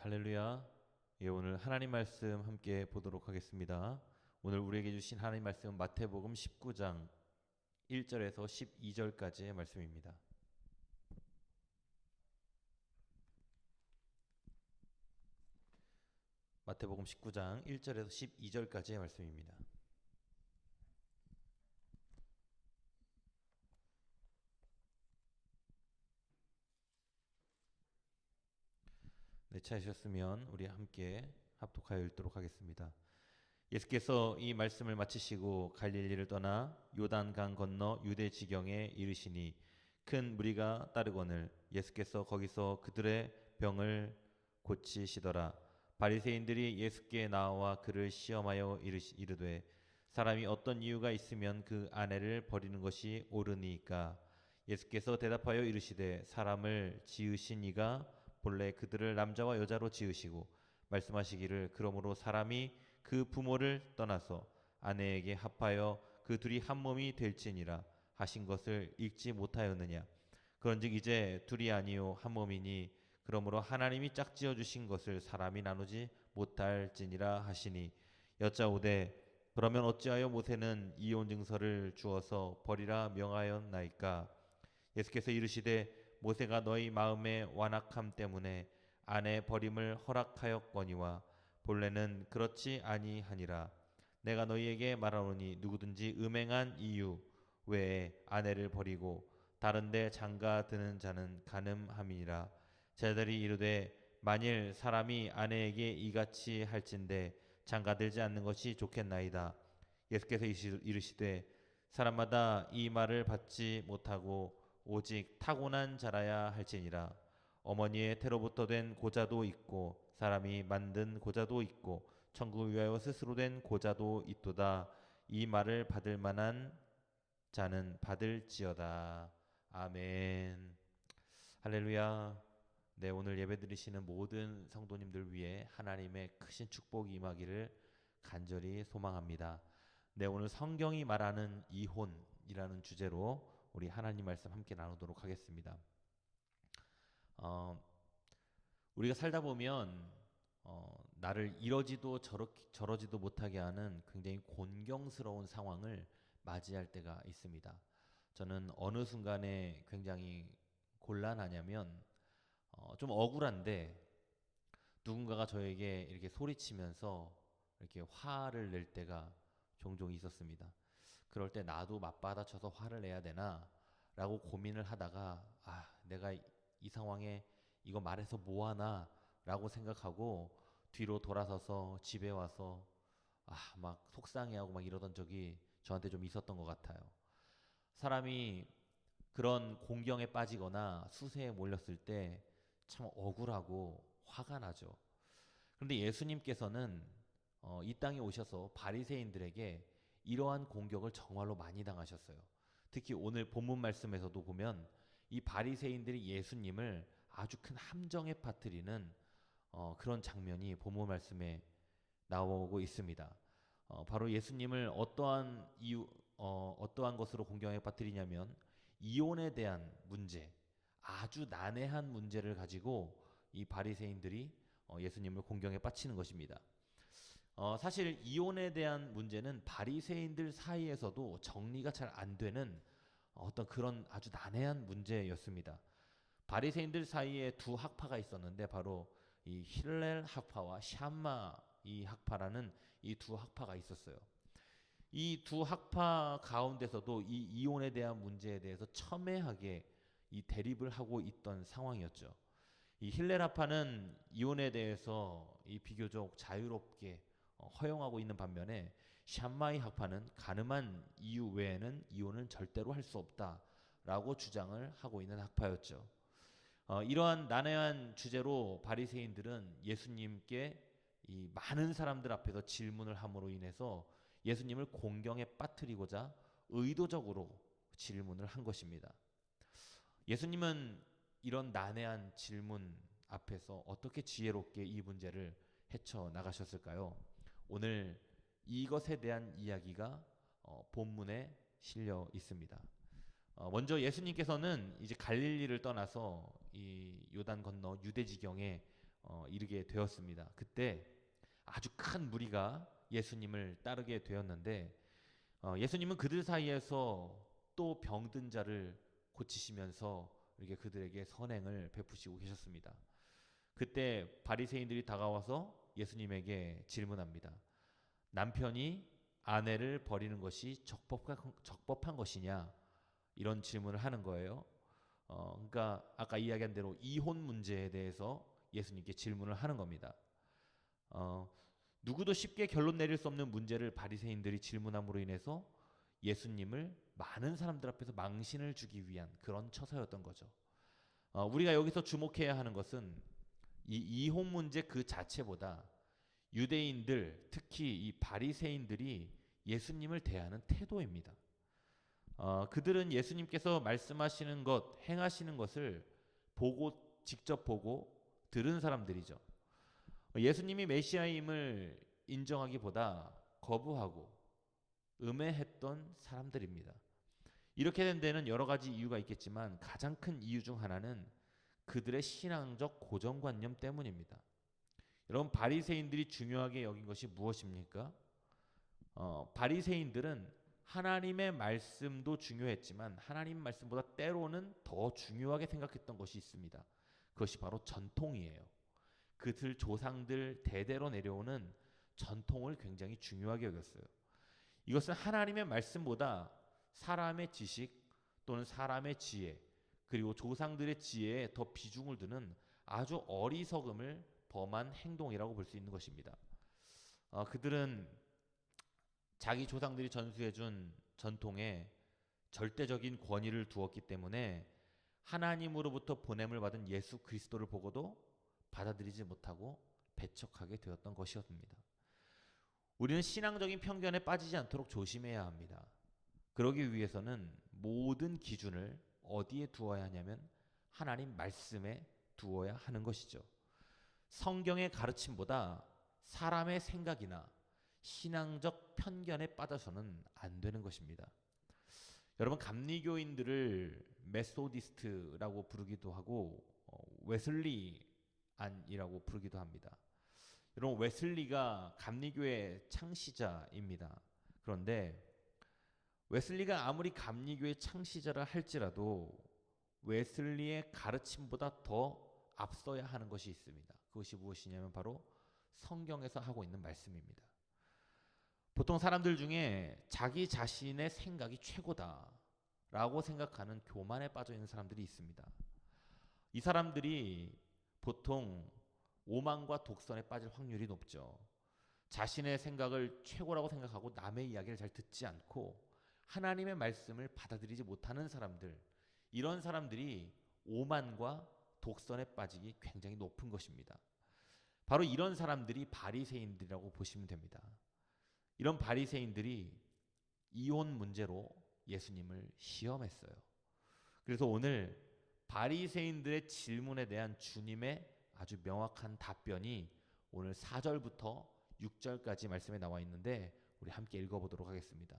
할렐루야. 예, 오늘 하나님 말씀 함께 보도록 하겠습니다. 오늘 우리에게 주신 하나님 말씀은 마태복음 19장 1절에서 12절까지의 말씀입니다. 마태복음 19장 1절에서 12절까지의 말씀입니다. 네, 찾으셨으면 우리 함께 합독하여 읽도록 하겠습니다. 예수께서 이 말씀을 마치시고 갈릴리를 떠나 요단강 건너 유대 지경에 이르시니 큰 무리가 따르거늘 예수께서 거기서 그들의 병을 고치시더라. 바리새인들이 예수께 나와 그를 시험하여 이르되 사람이 어떤 이유가 있으면 그 아내를 버리는 것이 옳으니까. 예수께서 대답하여 이르시되 사람을 지으신 이가 본래 그들을 남자와 여자로 지으시고 말씀하시기를 그러므로 사람이 그 부모를 떠나서 아내에게 합하여 그 둘이 한 몸이 될지니라 하신 것을 읽지 못하였느냐. 그런즉 이제 둘이 아니요 한 몸이니 그러므로 하나님이 짝지어 주신 것을 사람이 나누지 못할지니라 하시니. 여짜오되 그러면 어찌하여 모세는 이혼 증서를 주어서 버리라 명하였나이까. 예수께서 이르시되 모세가 너희 마음의 완악함 때문에 아내 버림을 허락하였거니와 본래는 그렇지 아니하니라. 내가 너희에게 말하노니 누구든지 음행한 이유 외에 아내를 버리고 다른데 장가 드는 자는 간음함이니라. 제자들이 이르되 만일 사람이 아내에게 이같이 할진대 장가들지 않는 것이 좋겠나이다. 예수께서 이르시되 사람마다 이 말을 받지 못하고 오직 타고난 자라야 할지니라. 어머니의 태로부터 된 고자도 있고 사람이 만든 고자도 있고 천국을 위하여 스스로 된 고자도 있도다. 이 말을 받을 만한 자는 받을지어다. 아멘. 할렐루야. 네, 오늘 예배드리시는 모든 성도님들 위해 하나님의 크신 축복이 임하기를 간절히 소망합니다. 네, 오늘 성경이 말하는 이혼이라는 주제로 우리 하나님 말씀 함께 나누도록 하겠습니다. 우리가 살다 보면 나를 이러지도 저러지도 못하게 하는 굉장히 곤경스러운 상황을 맞이할 때가 있습니다. 저는 어느 순간에 굉장히 곤란하냐면 좀 억울한데 누군가가 저에게 이렇게 소리치면서 이렇게 화를 낼 때가 종종 있었습니다. 그럴 때 나도 맞받아쳐서 화를 내야 되나 라고 고민을 하다가 내가 이 상황에 이거 말해서 뭐하나 라고 생각하고 뒤로 돌아서서 집에 와서 막 속상해하고 막 이러던 적이 저한테 좀 있었던 것 같아요. 사람이 그런 공경에 빠지거나 수세에 몰렸을 때 참 억울하고 화가 나죠. 그런데 예수님께서는 이 땅에 오셔서 바리새인들에게 이러한 공격을 정말로 많이 당하셨어요. 특히 오늘 본문 말씀에서도 보면 이 바리새인들이 예수님을 아주 큰 함정에 빠뜨리는 그런 장면이 본문 말씀에 나오고 있습니다. 바로 예수님을 어떠한 것으로 공경에 빠뜨리냐면 이혼에 대한 문제, 아주 난해한 문제를 가지고 이 바리새인들이 예수님을 공경에 빠뜨리는 것입니다. 사실 이혼에 대한 문제는 바리새인들 사이에서도 정리가 잘 안 되는 어떤 그런 아주 난해한 문제였습니다. 바리새인들 사이에 두 학파가 있었는데 바로 이 힐렐 학파와 샴마 이 학파라는 이 두 학파가 있었어요. 이 두 학파 가운데서도 이 이혼에 대한 문제에 대해서 첨예하게 이 대립을 하고 있던 상황이었죠. 이 힐렐 학파는 이혼에 대해서 이 비교적 자유롭게 허용하고 있는 반면에 샴마이 학파는 가늠한 이유 외에는 이혼은 절대로 할 수 없다라고 주장을 하고 있는 학파였죠. 이러한 난해한 주제로 바리새인들은 예수님께 이 많은 사람들 앞에서 질문을 함으로 인해서 예수님을 공경에 빠뜨리고자 의도적으로 질문을 한 것입니다. 예수님은 이런 난해한 질문 앞에서 어떻게 지혜롭게 이 문제를 헤쳐나가셨을까요? 오늘 이것에 대한 이야기가 본문에 실려 있습니다. 먼저 예수님께서는 이제 갈릴리를 떠나서 이 요단 건너 유대 지경에 이르게 되었습니다. 그때 아주 큰 무리가 예수님을 따르게 되었는데 예수님은 그들 사이에서 또 병든 자를 고치시면서 이렇게 그들에게 선행을 베푸시고 계셨습니다. 그때 바리새인들이 다가와서 예수님에게 질문합니다. 남편이 아내를 버리는 것이 적법한 것이냐? 이런 질문을 하는 거예요. 그러니까 아까 이야기한 대로 이혼 문제에 대해서 예수님께 질문을 하는 겁니다. 누구도 쉽게 결론 내릴 수 없는 문제를 바리새인들이 질문함으로 인해서 예수님을 많은 사람들 앞에서 망신을 주기 위한 그런 처사였던 거죠. 우리가 여기서 주목해야 하는 것은 이 이혼 문제 그 자체보다 유대인들, 특히 이 바리새인들이 예수님을 대하는 태도입니다. 그들은 예수님께서 말씀하시는 것, 행하시는 것을 직접 보고 들은 사람들이죠. 예수님이 메시아임을 인정하기보다 거부하고 음해했던 사람들입니다. 이렇게 된 데는 여러 가지 이유가 있겠지만 가장 큰 이유 중 하나는 그들의 신앙적 고정관념 때문입니다. 여러분, 바리새인들이 중요하게 여긴 것이 무엇입니까? 바리새인들은 하나님의 말씀도 중요했지만 하나님 말씀보다 때로는 더 중요하게 생각했던 것이 있습니다. 그것이 바로 전통이에요. 그들 조상들 대대로 내려오는 전통을 굉장히 중요하게 여겼어요. 이것은 하나님의 말씀보다 사람의 지식 또는 사람의 지혜 그리고 조상들의 지혜에 더 비중을 두는 아주 어리석음을 범한 행동이라고 볼 수 있는 것입니다. 그들은 자기 조상들이 전수해준 전통에 절대적인 권위를 두었기 때문에 하나님으로부터 보냄을 받은 예수 그리스도를 보고도 받아들이지 못하고 배척하게 되었던 것이었습니다. 우리는 신앙적인 편견에 빠지지 않도록 조심해야 합니다. 그러기 위해서는 모든 기준을 어디에 두어야 하냐면 하나님 말씀에 두어야 하는 것이죠. 성경의 가르침보다 사람의 생각이나 신앙적 편견에 빠져서는 안 되는 것입니다. 여러분, 감리교인들을 메소디스트라고 부르기도 하고 웨슬리안이라고 부르기도 합니다. 여러분, 웨슬리가 감리교의 창시자입니다. 그런데 웨슬리가 아무리 감리교의 창시자라 할지라도 웨슬리의 가르침보다 더 앞서야 하는 것이 있습니다. 그것이 무엇이냐면 바로 성경에서 하고 있는 말씀입니다. 보통 사람들 중에 자기 자신의 생각이 최고다라고 생각하는 교만에 빠져 있는 사람들이 있습니다. 이 사람들이 보통 오만과 독선에 빠질 확률이 높죠. 자신의 생각을 최고라고 생각하고 남의 이야기를 잘 듣지 않고 하나님의 말씀을 받아들이지 못하는 사람들, 이런 사람들이 오만과 독선에 빠지기 굉장히 높은 것입니다. 바로 이런 사람들이 바리새인들이라고 보시면 됩니다. 이런 바리새인들이 이혼 문제로 예수님을 시험했어요. 그래서 오늘 바리새인들의 질문에 대한 주님의 아주 명확한 답변이 오늘 4절부터 6절까지 말씀에 나와 있는데 우리 함께 읽어보도록 하겠습니다.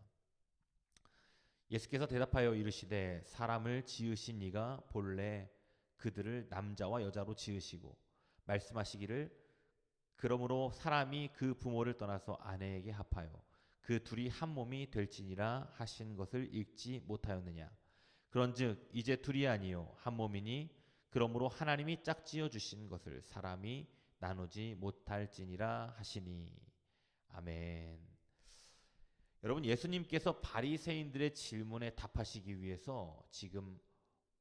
예수께서 대답하여 이르시되 사람을 지으신 이가 본래 그들을 남자와 여자로 지으시고 말씀하시기를 그러므로 사람이 그 부모를 떠나서 아내에게 합하여 그 둘이 한 몸이 될지니라 하신 것을 읽지 못하였느냐. 그런즉 이제 둘이 아니요 한 몸이니 그러므로 하나님이 짝지어 주신 것을 사람이 나누지 못할지니라 하시니. 아멘. 여러분, 예수님께서 바리새인들의 질문에 답하시기 위해서 지금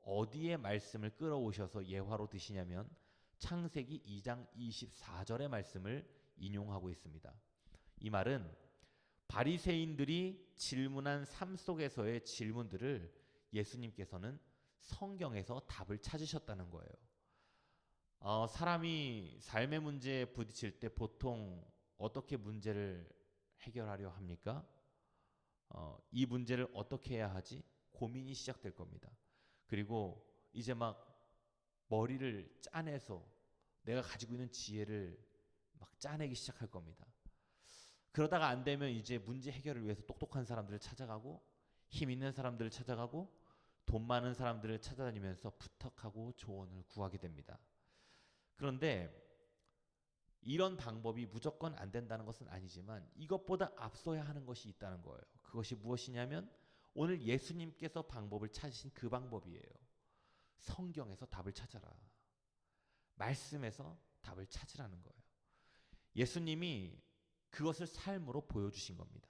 어디에 말씀을 끌어오셔서 예화로 드시냐면 창세기 2장 24절의 말씀을 인용하고 있습니다. 이 말은 바리새인들이 질문한 삶 속에서의 질문들을 예수님께서는 성경에서 답을 찾으셨다는 거예요. 사람이 삶의 문제에 부딪힐 때 보통 어떻게 문제를 해결하려 합니까? 이 문제를 어떻게 해야 하지? 고민이 시작될 겁니다. 그리고 이제 막 머리를 짜내서 내가 가지고 있는 지혜를 막 짜내기 시작할 겁니다. 그러다가 안 되면 이제 문제 해결을 위해서 똑똑한 사람들을 찾아가고 힘 있는 사람들을 찾아가고 돈 많은 사람들을 찾아다니면서 부탁하고 조언을 구하게 됩니다. 그런데 이런 방법이 무조건 안 된다는 것은 아니지만 이것보다 앞서야 하는 것이 있다는 거예요. 그것이 무엇이냐면 오늘 예수님께서 방법을 찾으신 그 방법이에요. 성경에서 답을 찾아라. 말씀에서 답을 찾으라는 거예요. 예수님이 그것을 삶으로 보여주신 겁니다.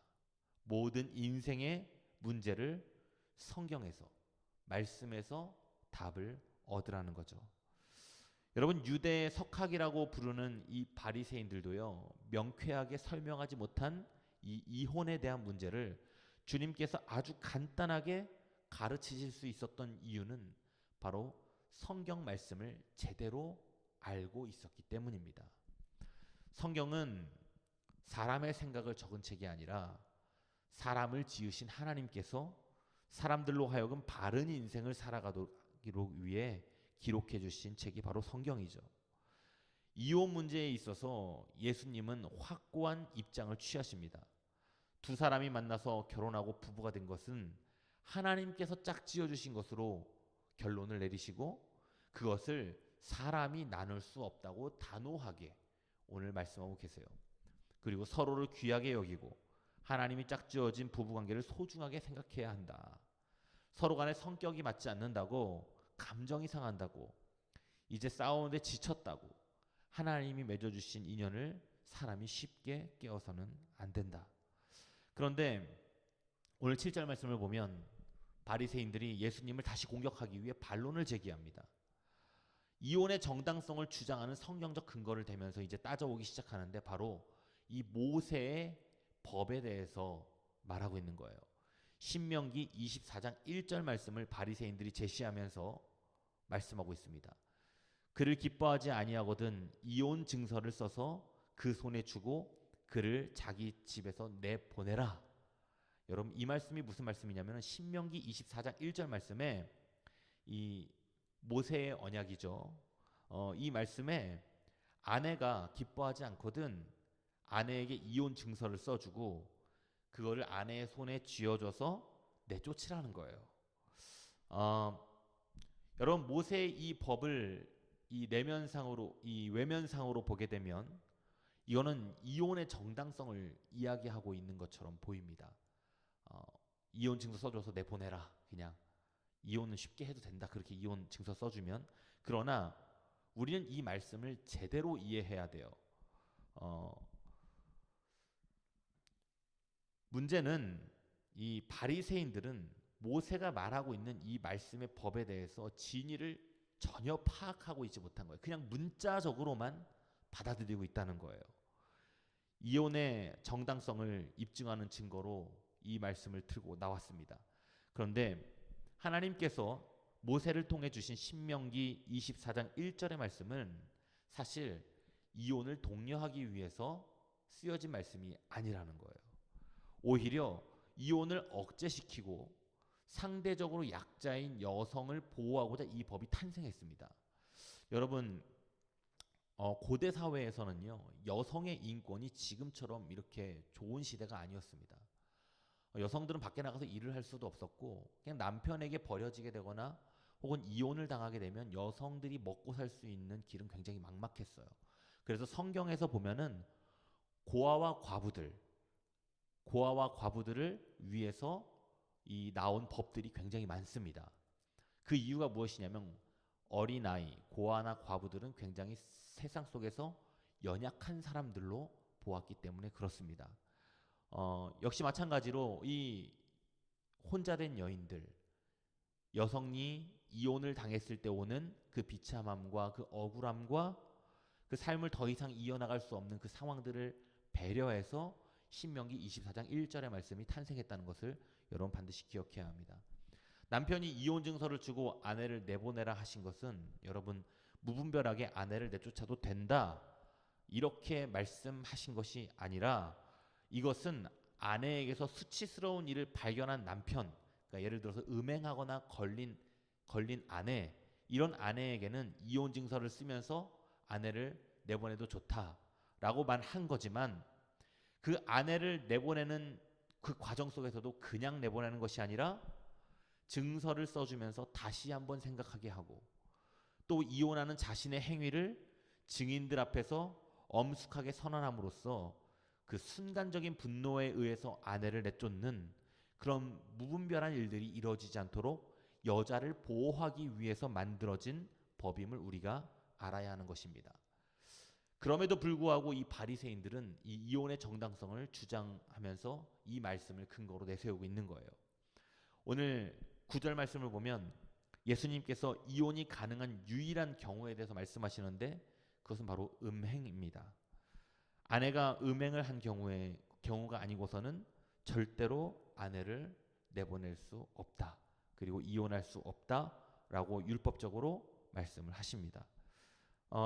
모든 인생의 문제를 성경에서, 말씀에서 답을 얻으라는 거죠. 여러분, 유대 석학이라고 부르는 이 바리새인들도요, 명쾌하게 설명하지 못한 이 이혼에 대한 문제를 주님께서 아주 간단하게 가르치실 수 있었던 이유는 바로 성경 말씀을 제대로 알고 있었기 때문입니다. 성경은 사람의 생각을 적은 책이 아니라 사람을 지으신 하나님께서 사람들로 하여금 바른 인생을 살아가도록 위해 기록해 주신 책이 바로 성경이죠. 이혼 문제에 있어서 예수님은 확고한 입장을 취하십니다. 두 사람이 만나서 결혼하고 부부가 된 것은 하나님께서 짝지어 주신 것으로 결론을 내리시고 그것을 사람이 나눌 수 없다고 단호하게 오늘 말씀하고 계세요. 그리고 서로를 귀하게 여기고 하나님이 짝지어진 부부관계를 소중하게 생각해야 한다. 서로 간에 성격이 맞지 않는다고, 감정이 상한다고, 이제 싸우는데 지쳤다고 하나님이 맺어주신 인연을 사람이 쉽게 깨어서는 안 된다. 그런데 오늘 7절 말씀을 보면 바리새인들이 예수님을 다시 공격하기 위해 반론을 제기합니다. 이혼의 정당성을 주장하는 성경적 근거를 대면서 이제 따져오기 시작하는데 바로 이 모세의 법에 대해서 말하고 있는 거예요. 신명기 24장 1절 말씀을 바리새인들이 제시하면서 말씀하고 있습니다. 그를 기뻐하지 아니하거든 이혼 증서를 써서 그 손에 주고 그를 자기 집에서 내보내라. 여러분, 이 말씀이 무슨 말씀이냐면 신명기 24장 1절 말씀에 이 모세의 언약이죠. 이 말씀에 아내가 기뻐하지 않거든 아내에게 이혼 증서를 써주고 그거를 아내의 손에 쥐어줘서 내쫓으라는 거예요. 여러분, 모세의 이 법을 이 내면상으로, 이 외면상으로 보게 되면 이거는 이혼의 정당성을 이야기하고 있는 것처럼 보입니다. 이혼 증서 써줘서 내보내라. 그냥 이혼은 쉽게 해도 된다. 그렇게 이혼 증서 써주면. 그러나 우리는 이 말씀을 제대로 이해해야 돼요. 문제는 이 바리새인들은 모세가 말하고 있는 이 말씀의 법에 대해서 진위를 전혀 파악하고 있지 못한 거예요. 그냥 문자적으로만 받아들이고 있다는 거예요. 이혼의 정당성을 입증하는 증거로 이 말씀을 들고 나왔습니다. 그런데 하나님께서 모세를 통해 주신 신명기 24장 1절의 말씀은 사실 이혼을 독려하기 위해서 쓰여진 말씀이 아니라는 거예요. 오히려 이혼을 억제시키고 상대적으로 약자인 여성을 보호하고자 이 법이 탄생했습니다. 여러분, 고대 사회에서는요, 여성의 인권이 지금처럼 이렇게 좋은 시대가 아니었습니다. 여성들은 밖에 나가서 일을 할 수도 없었고 그냥 남편에게 버려지게 되거나 혹은 이혼을 당하게 되면 여성들이 먹고 살 수 있는 길은 굉장히 막막했어요. 그래서 성경에서 보면은 고아와 과부들을 위해서 이 나온 법들이 굉장히 많습니다. 그 이유가 무엇이냐면 어린아이, 고아나 과부들은 굉장히 세상 속에서 연약한 사람들로 보았기 때문에 그렇습니다. 역시 마찬가지로 이 혼자 된 여인들, 여성이 이혼을 당했을 때 오는 그 비참함과 그 억울함과 그 삶을 더 이상 이어나갈 수 없는 그 상황들을 배려해서 신명기 24장 1절의 말씀이 탄생했다는 것을 여러분 반드시 기억해야 합니다. 남편이 이혼 증서를 주고 아내를 내보내라 하신 것은 여러분 무분별하게 아내를 내쫓아도 된다 이렇게 말씀하신 것이 아니라 이것은 아내에게서 수치스러운 일을 발견한 남편, 그러니까 예를 들어서 음행하거나 걸린 아내, 이런 아내에게는 이혼 증서를 쓰면서 아내를 내보내도 좋다라고만 한 거지만 그 아내를 내보내는 그 과정 속에서도 그냥 내보내는 것이 아니라 증서를 써주면서 다시 한번 생각하게 하고 또 이혼하는 자신의 행위를 증인들 앞에서 엄숙하게 선언함으로써 그 순간적인 분노에 의해서 아내를 내쫓는 그런 무분별한 일들이 이루어지지 않도록 여자를 보호하기 위해서 만들어진 법임을 우리가 알아야 하는 것입니다. 그럼에도 불구하고 이 바리새인들은 이 이혼의 정당성을 주장하면서 이 말씀을 근거로 내세우고 있는 거예요. 오늘 9절 말씀을 보면 예수님께서 이혼이 가능한 유일한 경우에 대해서 말씀하시는데 그것은 바로 음행입니다. 아내가 음행을 한 경우가 아니고서는 절대로 아내를 내보낼 수 없다. 그리고 이혼할 수 없다라고 율법적으로 말씀을 하십니다.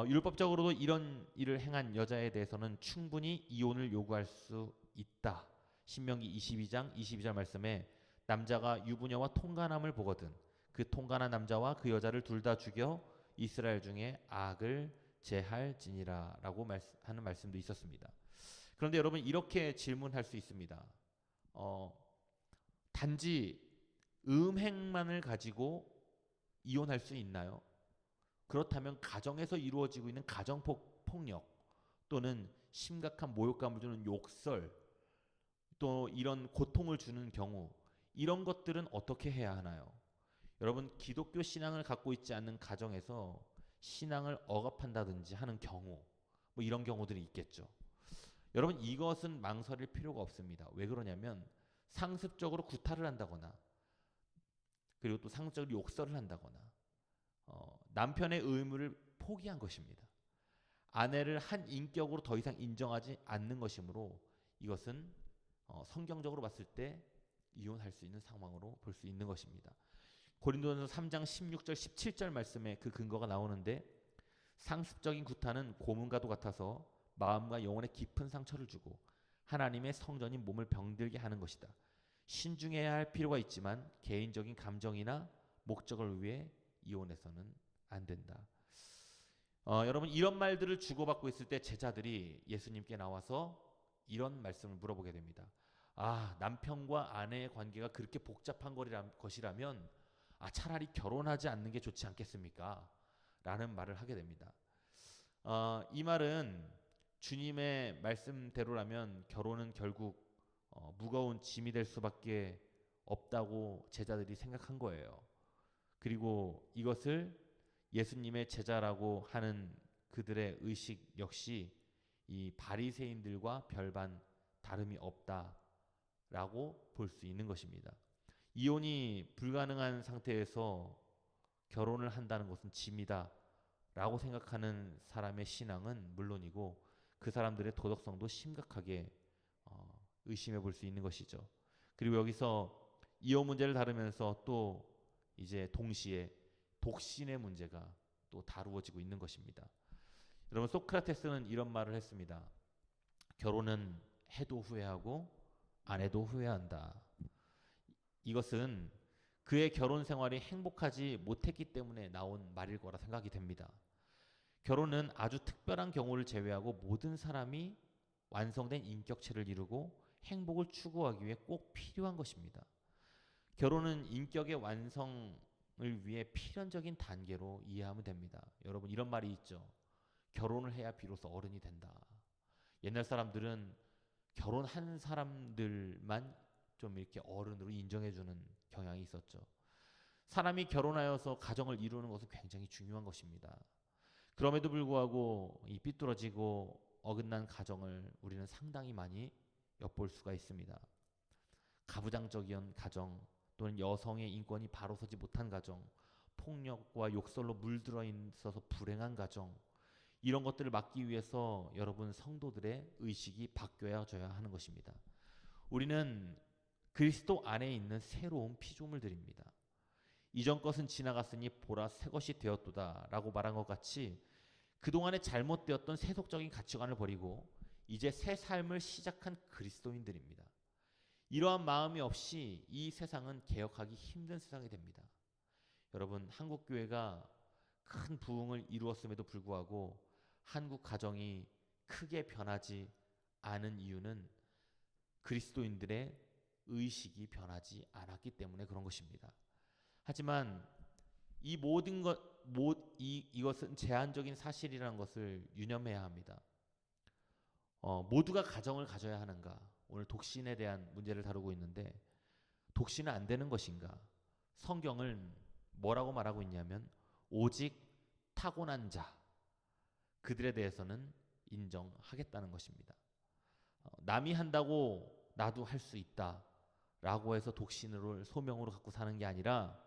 율법적으로도 이런 일을 행한 여자에 대해서는 충분히 이혼을 요구할 수 있다. 신명기 22장 22절 말씀에 남자가 유부녀와 통간함을 보거든 그 통간한 남자와 그 여자를 둘 다 죽여 이스라엘 중에 악을 제할지니라 라고 하는 말씀도 있었습니다. 그런데 여러분 이렇게 질문할 수 있습니다. 단지 음행만을 가지고 이혼할 수 있나요? 그렇다면 가정에서 이루어지고 있는 가정폭력 또는 심각한 모욕감을 주는 욕설 또 이런 고통을 주는 경우 이런 것들은 어떻게 해야 하나요? 여러분 기독교 신앙을 갖고 있지 않는 가정에서 신앙을 억압한다든지 하는 경우 뭐 이런 경우들이 있겠죠. 여러분 이것은 망설일 필요가 없습니다. 왜 그러냐면 상습적으로 구타를 한다거나 그리고 또 상습적으로 욕설을 한다거나 남편의 의무를 포기한 것입니다. 아내를 한 인격으로 더 이상 인정하지 않는 것이므로 이것은 성경적으로 봤을 때 이혼할 수 있는 상황으로 볼 수 있는 것입니다. 고린도전서 3장 16절 17절 말씀에 그 근거가 나오는데 상습적인 구타는 고문과도 같아서 마음과 영혼에 깊은 상처를 주고 하나님의 성전인 몸을 병들게 하는 것이다. 신중해야 할 필요가 있지만 개인적인 감정이나 목적을 위해 이혼해서는 안 된다. 여러분 이런 말들을 주고받고 있을 때 제자들이 예수님께 나와서 이런 말씀을 물어보게 됩니다. 남편과 아내의 관계가 그렇게 복잡한 것이라면 차라리 결혼하지 않는 게 좋지 않겠습니까? 라는 말을 하게 됩니다. 이 말은 주님의 말씀대로라면 결혼은 결국 무거운 짐이 될 수밖에 없다고 제자들이 생각한 거예요. 그리고 이것을 예수님의 제자라고 하는 그들의 의식 역시 이 바리새인들과 별반 다름이 없다라고 볼 수 있는 것입니다. 이혼이 불가능한 상태에서 결혼을 한다는 것은 짐이다 라고 생각하는 사람의 신앙은 물론이고 그 사람들의 도덕성도 심각하게 의심해 볼 수 있는 것이죠. 그리고 여기서 이혼 문제를 다루면서 또 이제 동시에 독신의 문제가 또 다루어지고 있는 것입니다. 여러분 소크라테스는 이런 말을 했습니다. 결혼은 해도 후회하고 안 해도 후회한다. 이것은 그의 결혼 생활이 행복하지 못했기 때문에 나온 말일 거라 생각이 됩니다. 결혼은 아주 특별한 경우를 제외하고 모든 사람이 완성된 인격체를 이루고 행복을 추구하기 위해 꼭 필요한 것입니다. 결혼은 인격의 완성을 위해 필연적인 단계로 이해하면 됩니다. 여러분 이런 말이 있죠. 결혼을 해야 비로소 어른이 된다. 옛날 사람들은 결혼한 사람들만 좀 이렇게 어른으로 인정해주는 경향이 있었죠. 사람이 결혼하여서 가정을 이루는 것은 굉장히 중요한 것입니다. 그럼에도 불구하고 이 삐뚤어지고 어긋난 가정을 우리는 상당히 많이 엿볼 수가 있습니다. 가부장적인 가정 또는 여성의 인권이 바로 서지 못한 가정, 폭력과 욕설로 물들어 있어서 불행한 가정 이런 것들을 막기 위해서 여러분 성도들의 의식이 바뀌어져야 하는 것입니다. 우리는 그리스도 안에 있는 새로운 피조물들입니다. 이전 것은 지나갔으니 보라 새 것이 되었도다 라고 말한 것 같이 그동안에 잘못되었던 세속적인 가치관을 버리고 이제 새 삶을 시작한 그리스도인들입니다. 이러한 마음이 없이 이 세상은 개혁하기 힘든 세상이 됩니다. 여러분 한국교회가 큰 부흥을 이루었음에도 불구하고 한국 가정이 크게 변하지 않은 이유는 그리스도인들의 의식이 변하지 않았기 때문에 그런 것입니다. 하지만 이 모든 이것은 제한적인 사실이라는 것을 유념해야 합니다. 모두가 가정을 가져야 하는가? 오늘 독신에 대한 문제를 다루고 있는데 독신은 안 되는 것인가? 성경은 뭐라고 말하고 있냐면 오직 타고난 자 그들에 대해서는 인정하겠다는 것입니다. 남이 한다고 나도 할 수 있다라고 해서 독신을 소명으로 갖고 사는 게 아니라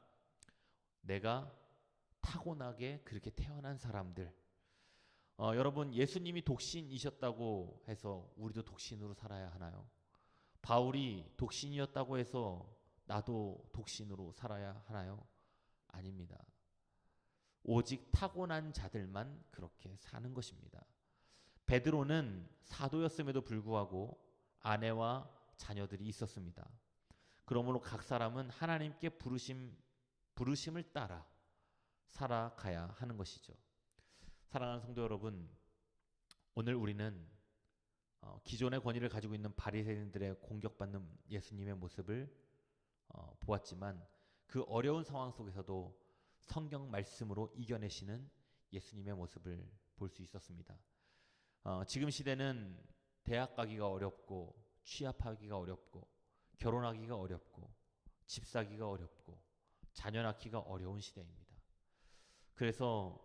내가 타고나게 그렇게 태어난 사람들. 여러분 예수님이 독신이셨다고 해서 우리도 독신으로 살아야 하나요? 바울이 독신이었다고 해서 나도 독신으로 살아야 하나요? 아닙니다. 오직 타고난 자들만 그렇게 사는 것입니다. 베드로는 사도였음에도 불구하고 아내와 자녀들이 있었습니다. 그러므로 각 사람은 하나님께 부르심을 따라 살아가야 하는 것이죠. 사랑하는 성도 여러분, 오늘 우리는 기존의 권위를 가지고 있는 바리새인들의 공격받는 예수님의 모습을 보았지만 그 어려운 상황 속에서도 성경 말씀으로 이겨내시는 예수님의 모습을 볼 수 있었습니다. 지금 시대는 대학 가기가 어렵고 취업하기가 어렵고 결혼하기가 어렵고 집 사기가 어렵고 자녀 낳기가 어려운 시대입니다. 그래서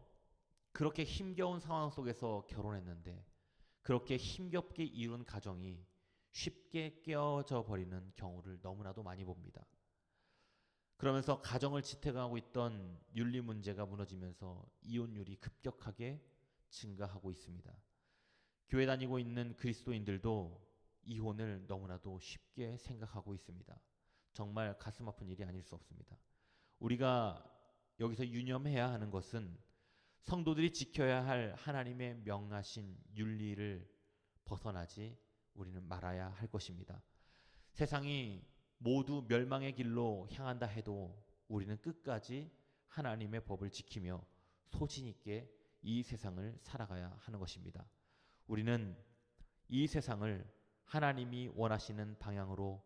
그렇게 힘겨운 상황 속에서 결혼했는데 그렇게 힘겹게 이룬 가정이 쉽게 깨어져 버리는 경우를 너무나도 많이 봅니다. 그러면서 가정을 지탱하고 있던 윤리 문제가 무너지면서 이혼율이 급격하게 증가하고 있습니다. 교회 다니고 있는 그리스도인들도 이혼을 너무나도 쉽게 생각하고 있습니다. 정말 가슴 아픈 일이 아닐 수 없습니다. 우리가 여기서 유념해야 하는 것은 성도들이 지켜야 할 하나님의 명하신 윤리를 벗어나지 우리는 말아야 할 것입니다. 세상이 모두 멸망의 길로 향한다 해도 우리는 끝까지 하나님의 법을 지키며 소신 있게 이 세상을 살아가야 하는 것입니다. 우리는 이 세상을 하나님이 원하시는 방향으로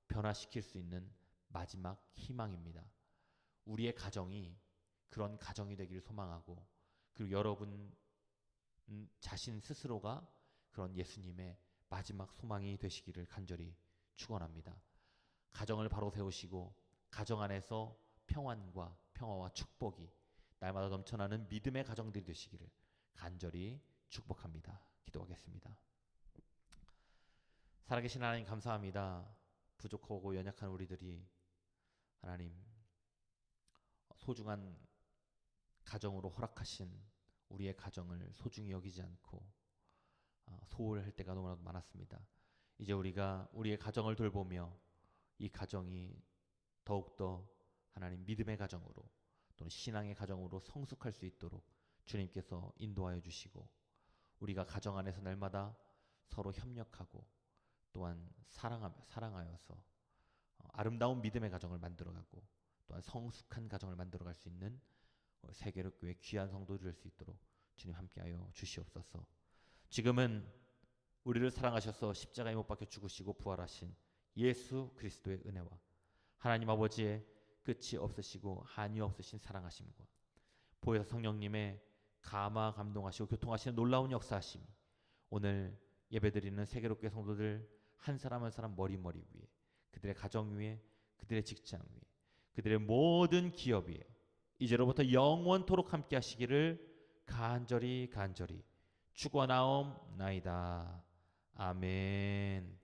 변화시킬 수 있는 마지막 희망입니다. 우리의 가정이 그런 가정이 되기를 소망하고 그리고 여러분 자신 스스로가 그런 예수님의 마지막 소망이 되시기를 간절히 축원합니다. 가정을 바로 세우시고 가정 안에서 평화와 축복이 날마다 넘쳐나는 믿음의 가정들이 되시기를 간절히 축복합니다. 기도하겠습니다. 살아계신 하나님 감사합니다. 부족하고 연약한 우리들이 하나님 소중한 가정으로 허락하신 우리의 가정을 소중히 여기지 않고 소홀할 때가 너무나도 많았습니다. 이제 우리가 우리의 가정을 돌보며 이 가정이 더욱더 하나님 믿음의 가정으로 또는 신앙의 가정으로 성숙할 수 있도록 주님께서 인도하여 주시고 우리가 가정 안에서 날마다 서로 협력하고 또한 사랑하여서 아름다운 믿음의 가정을 만들어가고 또한 성숙한 가정을 만들어갈 수 있는 세계로교회 귀한 성도들 될 수 있도록 주님 함께하여 주시옵소서. 지금은 우리를 사랑하셔서 십자가에 못 박혀 죽으시고 부활하신 예수 그리스도의 은혜와 하나님 아버지의 끝이 없으시고 한이 없으신 사랑하심과 보혜사 성령님의 감화 감동하시고 교통하시는 놀라운 역사하심 오늘 예배드리는 세계로교회 성도들 한 사람 한 사람 머리 위에 그들의 가정 위에 그들의 직장 위에 그들의 모든 기업 위에 이제로부터 영원토록 함께 하시기를 간절히 축원하옵나이다. 아멘.